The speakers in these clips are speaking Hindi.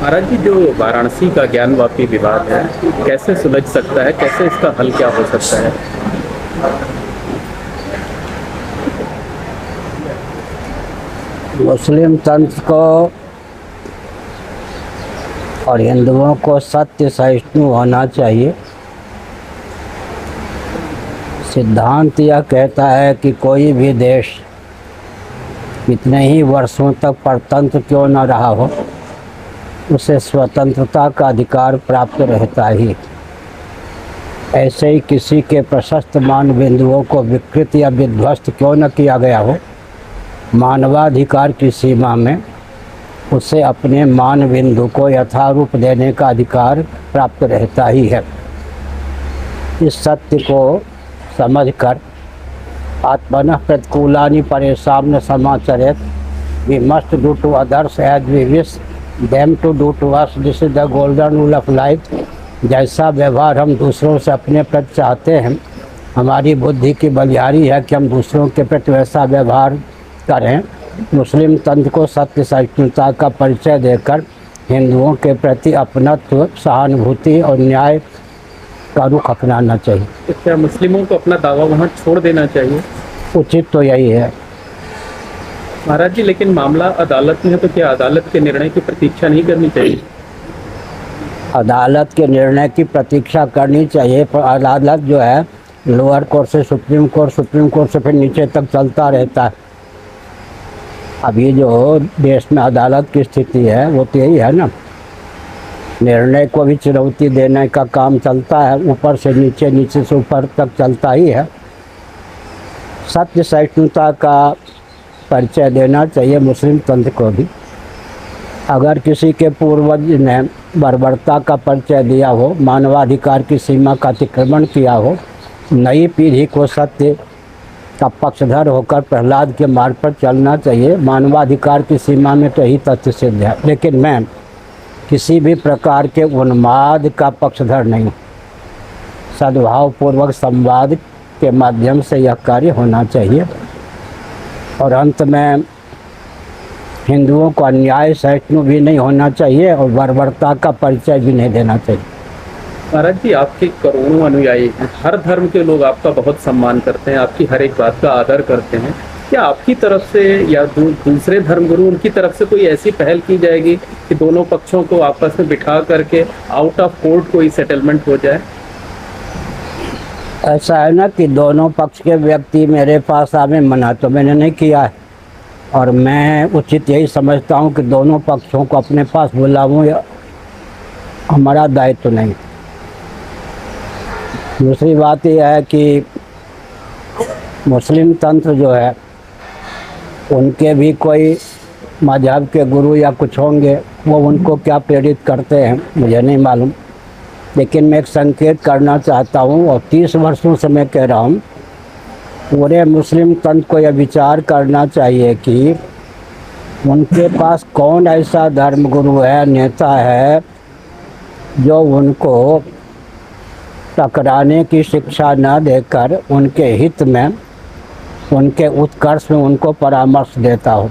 महाराज जी, जो वाराणसी का ज्ञानवापी विवाद है, कैसे सुलझ सकता है? कैसे इसका हल क्या हो सकता है? मुस्लिम तंत्र को और हिंदुओं को सत्य सहिष्णु होना चाहिए। सिद्धांत यह कहता है कि कोई भी देश कितने ही वर्षों तक परतंत्र क्यों न रहा हो, उसे स्वतंत्रता का अधिकार प्राप्त रहता ही। ऐसे ही किसी के प्रशस्त मान बिंदुओं को विकृत या विध्वस्त क्यों न किया गया हो, मानवाधिकार की सीमा में उसे अपने मान बिंदु को यथारूप देने का अधिकार प्राप्त रहता ही है। इस सत्य को समझकर आत्मनः प्रतिकूलानि परेशान समाचरेत, we must do to others as we wish them to do to us, this is the golden rule of life. जैसा व्यवहार हम दूसरों से अपने प्रति चाहते हैं, हमारी बुद्धि की बलिहारी है कि हम दूसरों के प्रति वैसा व्यवहार करें। मुस्लिम तंत्र को सत्य सहिष्णुता का परिचय देकर हिंदुओं के प्रति अपनत्व, सहानुभूति और न्याय का रुख अपनाना चाहिए। तो क्या मुस्लिमों को अपना दावा वहाँ छोड़ देना चाहिए? उचित तो यही है महाराज जी, लेकिन मामला अदालत में है, तो क्या अदालत के निर्णय की प्रतीक्षा नहीं करनी चाहिए? अदालत के निर्णय की प्रतीक्षा करनी चाहिए, पर अदालत जो है लोअर कोर्ट से सुप्रीम कोर्ट से फिर नीचे तक चलता रहता है। अब ये जो देश में अदालत की स्थिति है वो तो यही है ना, निर्णय को भी चुनौती देने का काम चलता है, ऊपर से नीचे, नीचे से ऊपर तक चलता ही है। सत्य सहिष्णुता का परिचय देना चाहिए मुस्लिम तंत्र को भी। अगर किसी के पूर्वज ने बर्बरता का परिचय दिया हो, मानवाधिकार की सीमा का अतिक्रमण किया हो, नई पीढ़ी को सत्य का पक्षधर होकर प्रहलाद के मार्ग पर चलना चाहिए। मानवाधिकार की सीमा में तो यही तथ्य सिद्ध है, लेकिन मैं किसी भी प्रकार के उन्माद का पक्षधर नहीं। सद्भावपूर्वक संवाद के माध्यम से यह कार्य होना चाहिए। और अंत में हिंदुओं को अन्याय सहिष्णु भी नहीं होना चाहिए और बर्बरता का परिचय भी नहीं देना चाहिए। महाराज जी, आपके करोड़ों अनुयायी हैं, हर धर्म के लोग आपका बहुत सम्मान करते हैं, आपकी हर एक बात का आदर करते हैं। क्या आपकी तरफ से या दूसरे धर्मगुरु उनकी तरफ से कोई ऐसी पहल की जाएगी कि दोनों पक्षों को आपस में बिठा करके आउट ऑफ कोर्ट कोई सेटलमेंट हो जाए? ऐसा है ना कि दोनों पक्ष के व्यक्ति मेरे पास आवे, मना तो मैंने नहीं किया है, और मैं उचित यही समझता हूँ कि दोनों पक्षों को अपने पास बुलाऊँ, हमारा दायित्व तो नहीं। दूसरी बात यह है कि मुस्लिम तंत्र जो है उनके भी कोई मजहब के गुरु या कुछ होंगे, वो उनको क्या प्रेरित करते हैं मुझे नहीं मालूम, लेकिन मैं एक संकेत करना चाहता हूँ और 30 वर्षों से मैं कह रहा हूँ, पूरे मुस्लिम तंत्र को यह विचार करना चाहिए कि उनके पास कौन ऐसा धर्मगुरु है, नेता है, जो उनको टकराने की शिक्षा न देकर उनके हित में, उनके उत्कर्ष में उनको परामर्श देता हो।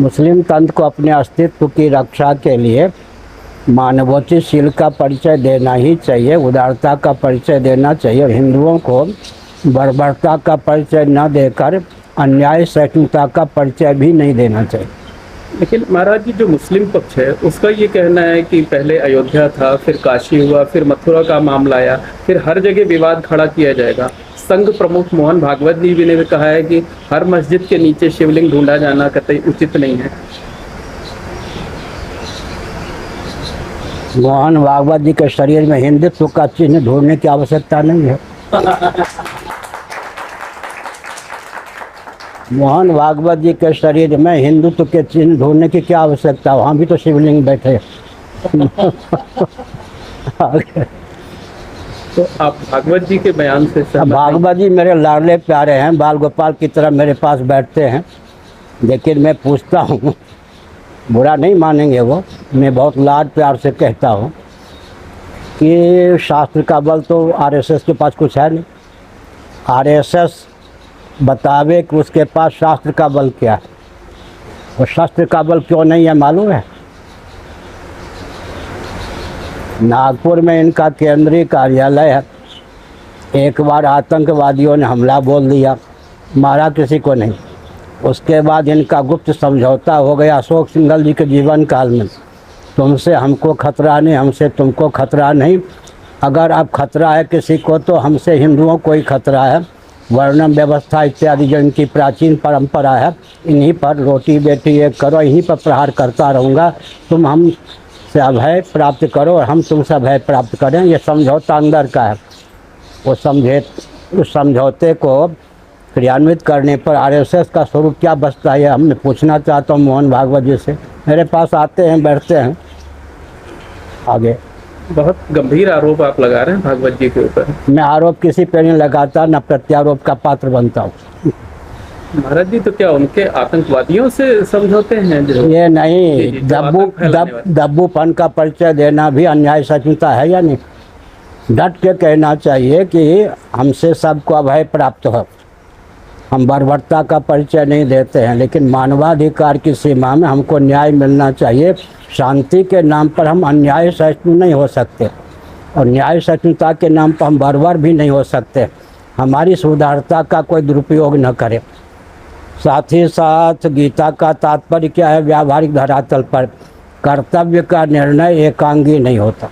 मुस्लिम तंत्र को अपने अस्तित्व की रक्षा के लिए मानवोचित का परिचय देना ही चाहिए, उदारता का परिचय देना चाहिए, और हिंदुओं को बर्बरता का परिचय न देकर अन्याय सहिष्णुता का परिचय भी नहीं देना चाहिए। लेकिन महाराज जी, जो मुस्लिम पक्ष है उसका ये कहना है कि पहले अयोध्या था, फिर काशी हुआ, फिर मथुरा का मामला आया, फिर हर जगह विवाद खड़ा किया जाएगा। संघ प्रमुख मोहन भागवत जी भी ने कहा है कि हर मस्जिद के नीचे शिवलिंग ढूंढा जाना कतई उचित नहीं है। मोहन भागवत जी के शरीर में हिंदुत्व का चिन्ह ढूंढने की आवश्यकता नहीं है। मोहन भागवत जी के शरीर में हिंदुत्व के चिन्ह ढूंढने की क्या आवश्यकता, वहाँ भी तो शिवलिंग बैठे। तो आप भागवत जी के बयान से भागवत जी मेरे लाडले प्यारे हैं, बाल गोपाल की तरह मेरे पास बैठते हैं, लेकिन मैं पूछता हूँ, बुरा नहीं मानेंगे वो, मैं बहुत लाड प्यार से कहता हूँ कि शास्त्र का बल तो आरएसएस के पास कुछ है नहीं। आरएसएस बतावे कि उसके पास शास्त्र का बल क्या है, और शास्त्र का बल क्यों नहीं है मालूम है? नागपुर में इनका केंद्रीय कार्यालय है। एक बार आतंकवादियों ने हमला बोल दिया, मारा किसी को नहीं। उसके बाद इनका गुप्त समझौता हो गया अशोक सिंघल जी के जीवन काल में, तुमसे हमको खतरा नहीं, हमसे तुमको खतरा नहीं। अगर अब खतरा है किसी को तो हमसे हिंदुओं को ही खतरा है। वर्णम व्यवस्था इत्यादि जो इनकी प्राचीन परंपरा है, इन्हीं पर रोटी बेटी एक करो, इन्हीं पर प्रहार करता रहूँगा। तुम हमसे अभय प्राप्त करो और हम तुमसे अभय प्राप्त करें, ये समझौता अंदर का है। उस समझौते को क्रियान्वित करने पर आरएसएस का स्वरूप क्या बचता है, हम मैं पूछना चाहता हूँ मोहन भागवत जी से। मेरे पास आते हैं, बैठते हैं। आगे बहुत गंभीर आरोप आप लगा रहे हैं भागवत जी के ऊपर। मैं आरोप किसी पे नहीं लगाता, न प्रत्यारोप का पात्र बनता हूँ। महाराज जी तो क्या उनके आतंकवादियों से समझौते हैं जो ये जी, नहीं, जी, जो आतंक फैलाने वाले। दब्बूपन का परिचय देना भी अन्याय सचमुचा है या नहीं? डट के कहना चाहिए कि हमसे सबको अभय प्राप्त हो। हम बर्बरता का परिचय नहीं देते हैं, लेकिन मानवाधिकार की सीमा में हमको न्याय मिलना चाहिए। शांति के नाम पर हम अन्याय सहिष्णु नहीं हो सकते, और न्याय सहिष्णुता के नाम पर हम बर्बर भी नहीं हो सकते। हमारी सुधारता का कोई दुरुपयोग न करे। साथ ही साथ गीता का तात्पर्य क्या है? व्यावहारिक धरातल पर कर्तव्य का निर्णय एकांगी नहीं होता।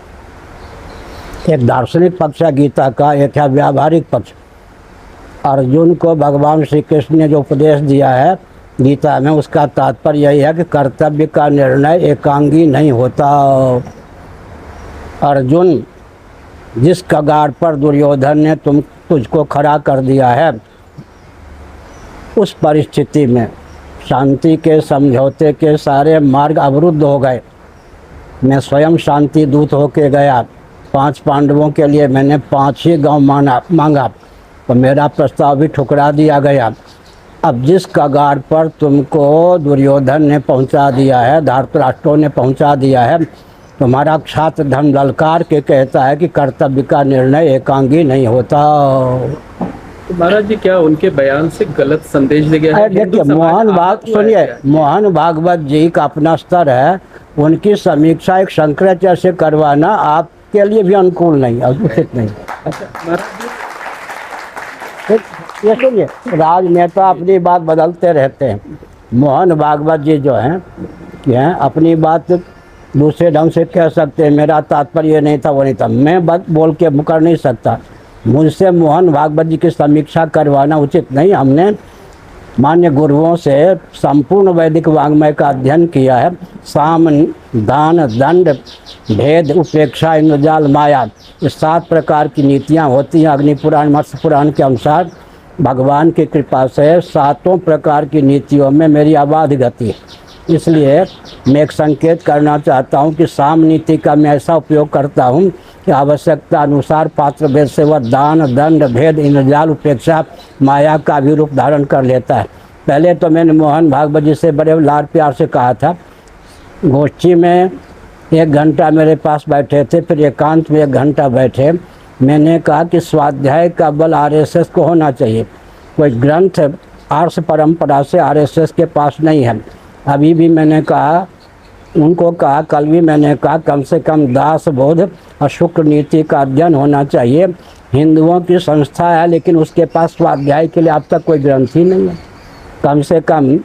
एक दार्शनिक पक्ष है गीता का, एक है व्यावहारिक पक्ष। अर्जुन को भगवान श्री कृष्ण ने जो उपदेश दिया है गीता में, उसका तात्पर्य यही है कि कर्तव्य का निर्णय एकांगी नहीं होता। अर्जुन, जिस कगार पर दुर्योधन ने तुझको खड़ा कर दिया है, उस परिस्थिति में शांति के समझौते के सारे मार्ग अवरुद्ध हो गए। मैं स्वयं शांति दूत होके गया। 5 पांडवों के लिए मैंने 5 ही गांव मांगा, तो मेरा प्रस्ताव भी ठुकरा दिया गया। अब जिस कगार पर तुमको दुर्योधन ने पहुंचा दिया है, धृतराष्ट्र ने पहुंचा दिया है, तुम्हारा छात्र धर्म ललकार के कहता है कि कर्तव्य का निर्णय एकांगी नहीं होता। तो महाराज जी क्या उनके बयान से गलत संदेश दे गया है? देखिए, मोहन भागवत जी का अपना स्तर है, उनकी समीक्षा एक शंकराचार्य से करवाना आपके लिए भी अनुकूल नहीं और उचित नहीं। अच्छा महाराज जी, ये सुनिए, राजनेता अपनी बात बदलते रहते हैं। मोहन भागवत जी जो हैं अपनी बात दूसरे ढंग से कह सकते हैं, मेरा तात्पर्य ये नहीं था, वो नहीं था। मैं बात बोल के मुकर नहीं सकता। मुझसे मोहन भागवत जी की समीक्षा करवाना उचित नहीं। हमने मान्य गुरुओं से संपूर्ण वैदिक वाङ्मय का अध्ययन किया है। साम, दान, दंड, भेद, उपेक्षा, इंद्रजाल, माया, ये 7 प्रकार की नीतियाँ होती हैं। अग्नि पुराण, मत्स्य पुराण के अनुसार भगवान की कृपा से 7 प्रकार की नीतियों में मेरी अबाध गति है। इसलिए मैं एक संकेत करना चाहता हूँ कि साम नीति का मैं ऐसा उपयोग करता हूँ कि आवश्यकता अनुसार पात्र भेद से वह दान, दंड, भेद, इंद्रजाल, उपेक्षा, माया का भी रूप धारण कर लेता है। पहले तो मैंने मोहन भागवत जी से बड़े लाड प्यार से कहा था, गोष्ठी में 1 घंटा मेरे पास बैठे थे, फिर एकांत में 1 घंटा बैठे। मैंने कहा कि स्वाध्याय का बल आरएसएस को होना चाहिए। कोई ग्रंथ आर्ष परंपरा से आरएसएस के पास नहीं है। अभी भी मैंने कहा, उनको कहा, कल भी मैंने कहा, कम से कम दास बोध और शुक्र नीति का अध्ययन होना चाहिए। हिंदुओं की संस्था है, लेकिन उसके पास स्वाध्याय के लिए अब तक कोई ग्रंथ ही नहीं है। कम से कम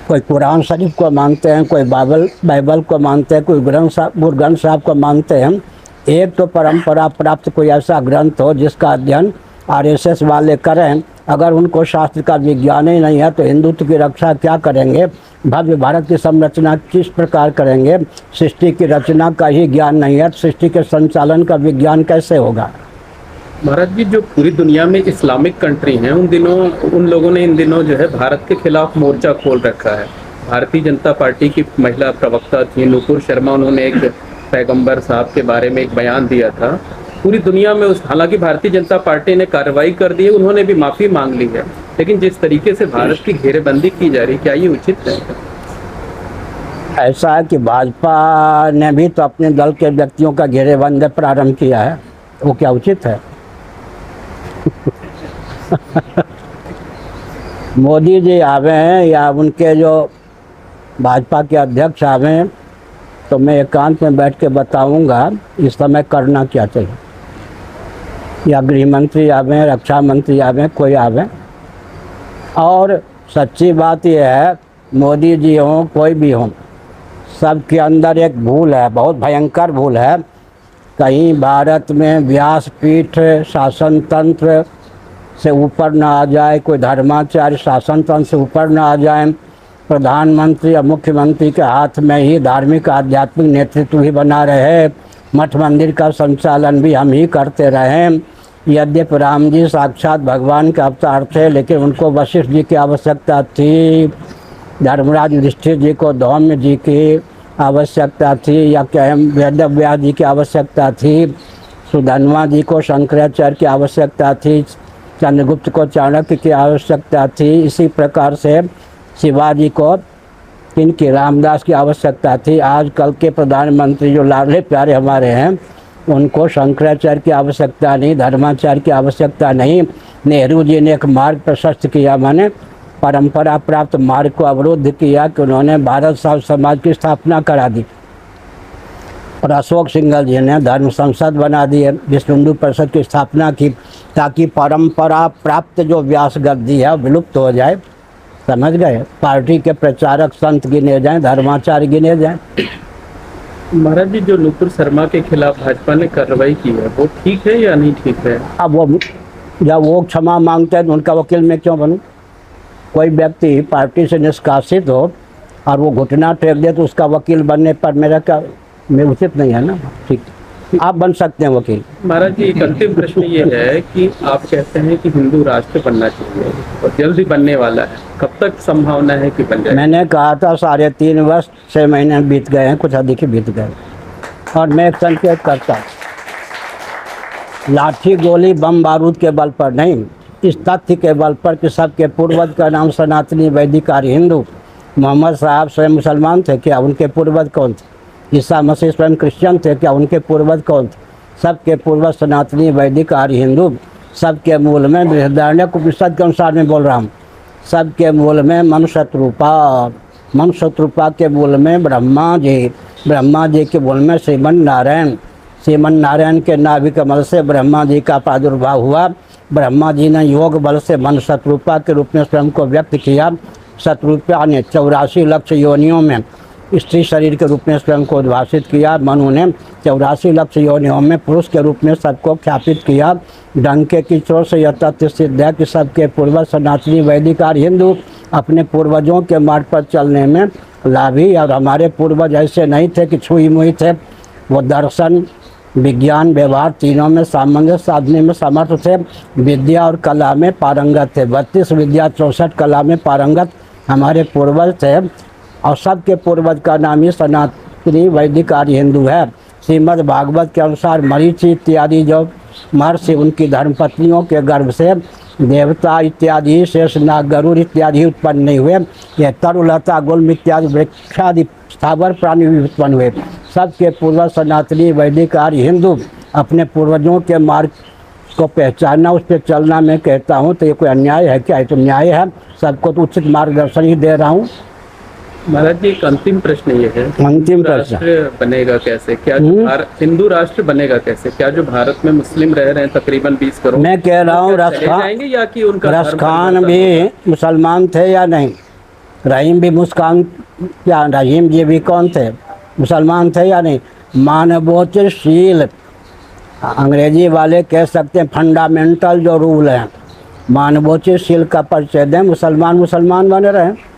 कोई कुरान शरीफ को मानते हैं, कोई बाइबल को मानते हैं, कोई गुरु ग्रंथ साहब को मानते हैं। एक तो परंपरा प्राप्त कोई ऐसा ग्रंथ हो जिसका अध्ययन आरएसएस वाले करें। अगर उनको शास्त्र का विज्ञान ही नहीं है तो हिंदुत्व की रक्षा क्या करेंगे? भव्य भारत की संरचना किस प्रकार करेंगे? सृष्टि की रचना का ही ज्ञान नहीं है, सृष्टि के संचालन का विज्ञान कैसे होगा? महाराज जी जो पूरी दुनिया में इस्लामिक कंट्री हैं, उन लोगों ने इन दिनों जो है भारत के खिलाफ मोर्चा खोल रखा है। भारतीय जनता पार्टी की महिला प्रवक्ता थी नूपुर शर्मा, उन्होंने एक पैगंबर साहब के बारे में एक बयान दिया था। पूरी दुनिया में हालांकि भारतीय जनता पार्टी ने कार्रवाई कर दी है, उन्होंने भी माफ़ी मांग ली है, लेकिन जिस तरीके से भारत की घेरेबंदी की जा रही, क्या ये उचित है? ऐसा है कि भाजपा ने भी तो अपने दल के व्यक्तियों का घेरेबंदी प्रारंभ किया है, वो क्या उचित है? मोदी जी आवे हैं या उनके जो भाजपा के अध्यक्ष आवे हैं, तो मैं एकांत में बैठ के बताऊंगा इस समय करना क्या चाहिए। या गृह मंत्री आवे, रक्षा मंत्री आवे, कोई आवे। और सच्ची बात यह है, मोदी जी हों कोई भी हों, सबके अंदर एक भूल है, बहुत भयंकर भूल है। कहीं भारत में व्यासपीठ शासन तंत्र से ऊपर ना आ जाए, कोई धर्माचार्य शासन तंत्र से ऊपर ना आ जाए, प्रधानमंत्री और मुख्यमंत्री के हाथ में ही धार्मिक आध्यात्मिक नेतृत्व ही बना रहे, मठ मंदिर का संचालन भी हम ही करते रहें। यद्यपि राम जी साक्षात भगवान के अवतार थे, लेकिन उनको वशिष्ठ जी की आवश्यकता थी, धर्मराज युधिष्ठिर जी को धौम्य जी की आवश्यकता थी, या क्या वेद व्यास जी की आवश्यकता थी, सुधन्वा जी को शंकराचार्य की आवश्यकता थी, चंद्रगुप्त को चाणक्य की आवश्यकता थी। इसी प्रकार से शिवाजी को इनकी रामदास की आवश्यकता थी। आजकल के प्रधानमंत्री जो लाडले प्यारे हमारे हैं, उनको शंकराचार्य की आवश्यकता नहीं, धर्माचार्य की आवश्यकता नहीं। नेहरू जी ने एक मार्ग प्रशस्त किया, माने परंपरा प्राप्त मार्ग को अवरुद्ध किया कि उन्होंने भारत साव समाज की स्थापना करा दी। और अशोक सिंघल जी ने धर्म संसद बना दी है, विश्व हिंदू परिषद की स्थापना की, ताकि परंपरा प्राप्त जो व्यास गद्दी है विलुप्त हो जाए। समझ गए? पार्टी के प्रचारक संत गिने जाएं, धर्माचार्य गिने जाएं। महाराज जी, जो नुपुर शर्मा के खिलाफ भाजपा ने कार्रवाई की है वो ठीक है या नहीं ठीक है? अब वो जब वो क्षमा मांगते हैं तो उनका वकील मैं क्यों बनूं? कोई व्यक्ति पार्टी से निष्कासित हो और वो घुटना टेक दे तो उसका वकील बनने पर मेरा क्या, मैं उचित नहीं है ना। ठीक, आप बन सकते हैं वकील। महाराज जी, एक अंतिम प्रश्न ये है कि आप कहते हैं कि हिंदू राष्ट्र बनना चाहिए और जल्द ही बनने वाला है, कब तक संभावना है कि बन जाए? मैंने कहा था 3.5 वर्ष 6 महीने बीत गए हैं, कुछ अधिक ही बीत गए। और मैं एक संकेत करता हूँ, लाठी गोली बम बारूद के बल पर नहीं, इस तथ्य के बल पर कि सबके पूर्वज का नाम सनातनी वैदिक आर्य हिंदू। मोहम्मद साहब स्वयं मुसलमान थे क्या? उनके पूर्वज कौन थे? ईसा मसीह स्वयं क्रिश्चियन थे क्या? उनके पूर्वज कौन थे? सबके पूर्वज सनातनी वैदिक आर्य हिंदू। सबके मूल में बृहदारण्यक उपनिषद के अनुसार मैं बोल रहा हूँ, सबके मूल में मनुष्यरूपा, मनुष्यरूपा के मूल में ब्रह्मा जी के मूल में श्रीमन नारायण के नाभि कमल से ब्रह्मा जी का प्रादुर्भाव हुआ। ब्रह्मा जी ने योग बल से मनु शत्रुपा के रूप में स्वयं को व्यक्त किया। शत्रुपा ने 84 लक्ष योनियों में स्त्री शरीर के रूप में स्वयं को उद्भाषित किया। मनु ने 84 लक्ष योनियों में पुरुष के रूप में सबको ख्यापित किया। डंके की चोट से यह तथ्य सिद्ध है कि सबके पूर्वज सनातनी वैदिक आर्य हिंदू अपने पूर्वजों के मार्ग पर चलने में लाभी। और हमारे पूर्वज ऐसे नहीं थे कि छुई मुई थे, वो दर्शन विज्ञान व्यवहार तीनों में सामंजस्य साधने में समर्थ थे। विद्या और कला में पारंगत थे। 32 विद्या 64 कला में पारंगत हमारे पूर्वज थे। और सबके पूर्वज का नाम ही सनातनी वैदिक आर्य हिंदू है। श्रीमद् भागवत के अनुसार मरीचि इत्यादि जो महर्षि, उनकी धर्मपत्नियों के गर्भ से देवता इत्यादि, शेष नाग गरुड़ इत्यादि उत्पन्न नहीं हुए। ये तरुलता गुल्म इत्यादि वृक्षादि स्थावर प्राणी भी उत्पन्न हुए। सबके पूर्वज सनातनी वैदिक आर्य हिंदू। अपने पूर्वजों के मार्ग को पहचानना, उस पर चलना मैं कहता हूँ तो ये कोई अन्याय है क्या? ये तो न्याय है। सबको तो उचित मार्गदर्शन ही दे रहा हूँ। महाराज जी, एक अंतिम प्रश्न ये है, अंतिम प्रश्न, राष्ट्र बनेगा कैसे? क्या जो हिंदू राष्ट्र बनेगा कैसे? क्या जो भारत में मुस्लिम रह रहे हैं तकरीबन 20 करोड़, मैं कह रहा हूँ जाएंगे या कि उनका रस खान भी मुसलमान थे या नहीं? रहीम भी मुस्कान, क्या रहीम जी भी कौन थे? मुसलमान थे या नहीं? मानवोचितशील, अंग्रेजी वाले कह सकते हैं फंडामेंटल जो रूल हैं, मानवोचितशील का परिचय दें। मुसलमान बने रहे।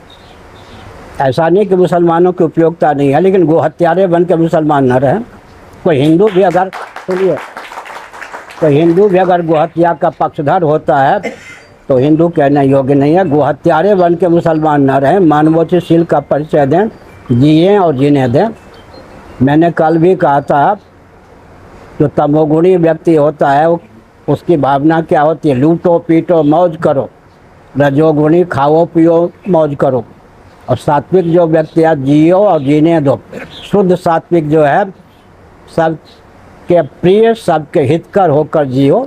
ऐसा नहीं कि मुसलमानों की उपयोगिता नहीं है, लेकिन गो हत्यारे बन के मुसलमान न रहे। कोई हिंदू भी अगर, सुनिए, कोई हिंदू भी अगर गो हत्या का पक्षधर होता है तो हिंदू कहने योग्य नहीं है। गो हत्यारे बन के मुसलमान न रहे। मानवोचितशील का परिचय दें, जिए और जीने दें। मैंने कल भी कहा था, जो तमोगुणी व्यक्ति होता है उसकी भावना क्या होती है? लूटो पीटो मौज करो। रजोगुणी खाओ पियो मौज करो। और सात्विक जो व्यक्ति है, जियो और जीने दो। शुद्ध सात्विक जो है, सबके प्रिय सबके हितकर होकर जियो।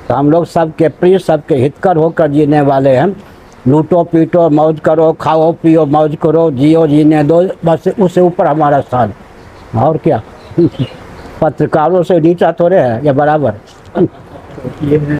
तो हम लोग सबके प्रिय सबके हितकर होकर जीने वाले हैं। लूटो पीटो मौज करो, खाओ पियो मौज करो, जियो जीने दो, बस उससे ऊपर हमारा स्थान। और क्या पत्रकारों से नीचा थोड़े है या बराबर। ये है